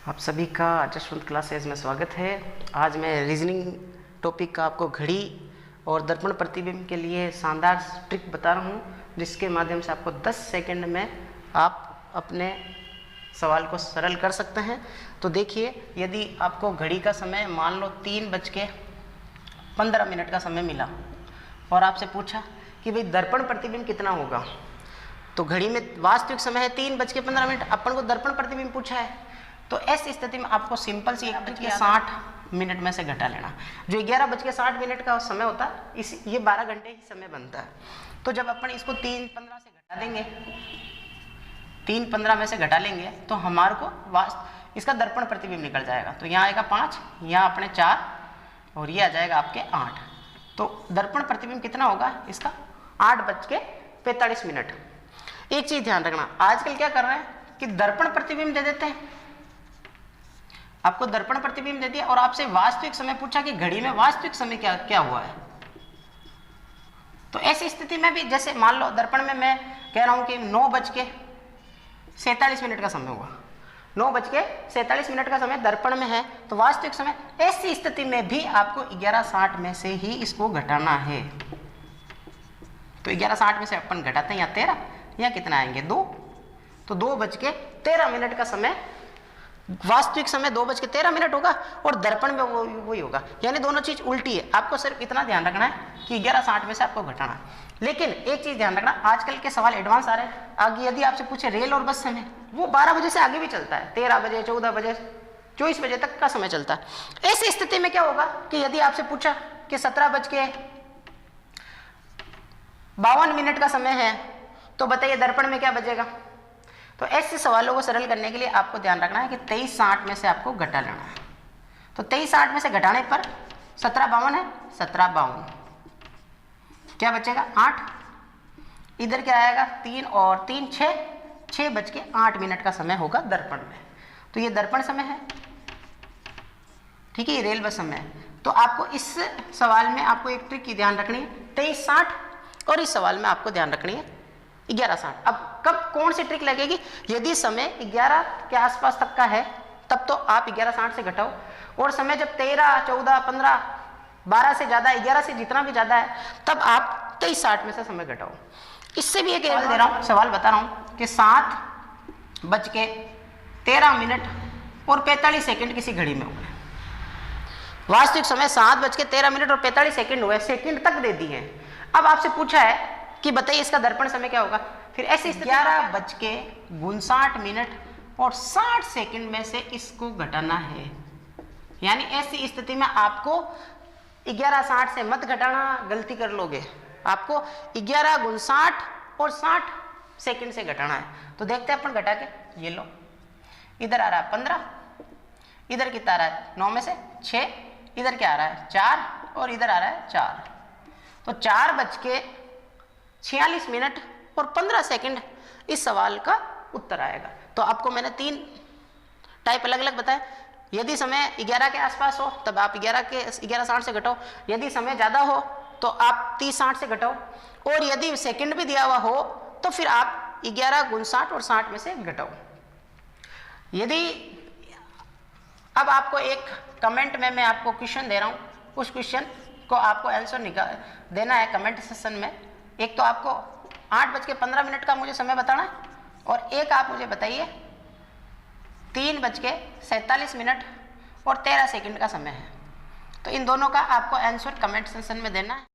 आप सभी का जसवंत क्लासेस में स्वागत है। आज मैं रीजनिंग टॉपिक का आपको घड़ी और दर्पण प्रतिबिंब के लिए शानदार ट्रिक बता रहा हूँ, जिसके माध्यम से आपको 10 सेकंड में आप अपने सवाल को सरल कर सकते हैं। तो देखिए, यदि आपको घड़ी का समय मान लो 3:15 का समय मिला और आपसे पूछा कि भाई दर्पण प्रतिबिंब कितना होगा, तो घड़ी में वास्तविक समय है 3:15, अपन को दर्पण प्रतिबिंब पूछा है। तो ऐसी स्थिति में आपको सिंपल सी 1:60 में से घटा लेना। जो 11:60 का समय होता है, ये 12 घंटे ही समय बनता है। तो जब अपन इसको 3:15 से घटा देंगे, 3:15 में से घटा लेंगे तो हमारे को इसका दर्पण प्रतिबिंब निकल जाएगा। तो यहाँ आएगा 5, यहाँ अपने 4 और ये आ जाएगा आपके 8। तो दर्पण प्रतिबिंब कितना होगा इसका? 8:45। एक चीज ध्यान रखना, आजकल क्या कर रहे हैं कि दर्पण प्रतिबिंब दे देते हैं, आपको दर्पण प्रतिबिंब दे दिया और आपसे वास्तविक समय पूछा कि घड़ी में वास्तविक समय क्या हुआ है। तो ऐसी स्थिति में भी, जैसे मान लो दर्पण में मैं कह रहा हूं कि 9:47 का समय हुआ, 9:47 का समय दर्पण में है, तो वास्तविक समय, ऐसी स्थिति में भी आपको 11:60 में से ही इसको घटाना है। तो 11:60 में से अपन घटाते हैं, यहाँ 13, यहाँ कितना आएंगे 2, तो 2:13 का समय, वास्तविक समय 2:13 होगा और दर्पण में वही होगा, यानी दोनों चीज उल्टी है। आपको सिर्फ इतना ध्यान रखना है कि 11:60 में से आपको घटाना है। लेकिन एक चीज ध्यान रखना, आजकल के सवाल एडवांस आ रहे हैं। आगे यदि आपसे पूछे रेल और बस समय, वो 12 बजे से आगे भी चलता है, 13 बजे, 14 बजे, 24 बजे तक का समय चलता है। ऐसी स्थिति में क्या होगा कि यदि आपसे पूछा कि 17:52 का समय है, तो बताइए दर्पण में क्या बचेगा? तो ऐसे सवालों को सरल करने के लिए आपको ध्यान रखना है कि 23:60 में से आपको घटा लेना है। तो 23:60 में से घटाने पर 17:52 है, 17:52 क्या बचेगा? 8। इधर क्या आएगा? 3 और 3 6, 6:08 का समय होगा दर्पण में। तो ये दर्पण समय है, ठीक है, ये रेल बस समय है। तो आपको इस सवाल में आपको एक ट्रिक की ध्यान रखनी है, 23:60, और इस सवाल में आपको ध्यान रखनी है 11:60। अब कब कौन सी ट्रिक लगेगी? यदि समय 11 के आसपास तक का है, तब तो आप 11:60 से घटाओ, और समय जब 13, 14, 15, 12 से ज्यादा, 11 से जितना भी ज्यादा है, तब आप 23:60 में से समय घटाओ। इससे भी एक सवाल दे रहा हूं, सवाल बता रहा हूं कि 7:13 और 45 सेकंड किसी घड़ी में हुए। वास्तविक समय 7:13 और 45 सेकंड हुए, सेकंड तक दे दिए हैं। अब आपसे पूछा है कि बताइए इसका दर्पण समय क्या होगा? फिर ऐसे 11:59 और 60 सेकंड में से इसको घटाना है। यानी ऐसी स्थिति में आपको 11:60 से मत घटाना, गलती कर लोगे। आपको 11:59 और 60 सेकंड से घटाना है। तो देखते हैं अपन घटा के, ये लो, इधर आ रहा है 15, इधर कितना आ रहा है 9 में से 6, इधर क्या आ रहा है 4 और इधर आ रहा है 4। तो 4:46 और 15 सेकंड इस सवाल का उत्तर आएगा। तो आपको मैंने 3 टाइप अलग अलग बताए। यदि समय 11 के आसपास हो तब आप 11:60 से घटाओ, यदि समय ज़्यादा हो तो आप 30:60 से घटाओ, और यदि सेकंड भी दिया हुआ हो तो फिर आप 11:59 और 60 में से घटाओ। यदि अब आपको एक कमेंट में मैं आपको क्वेश्चन दे रहा हूँ, उस क्वेश्चन को आपको आंसर देना है कमेंट सेक्शन में। एक तो आपको 8:15 का मुझे समय बताना है, और एक आप मुझे बताइए 3:47 और 13 सेकंड का समय है। तो इन दोनों का आपको आंसर कमेंट सेक्शन में देना है।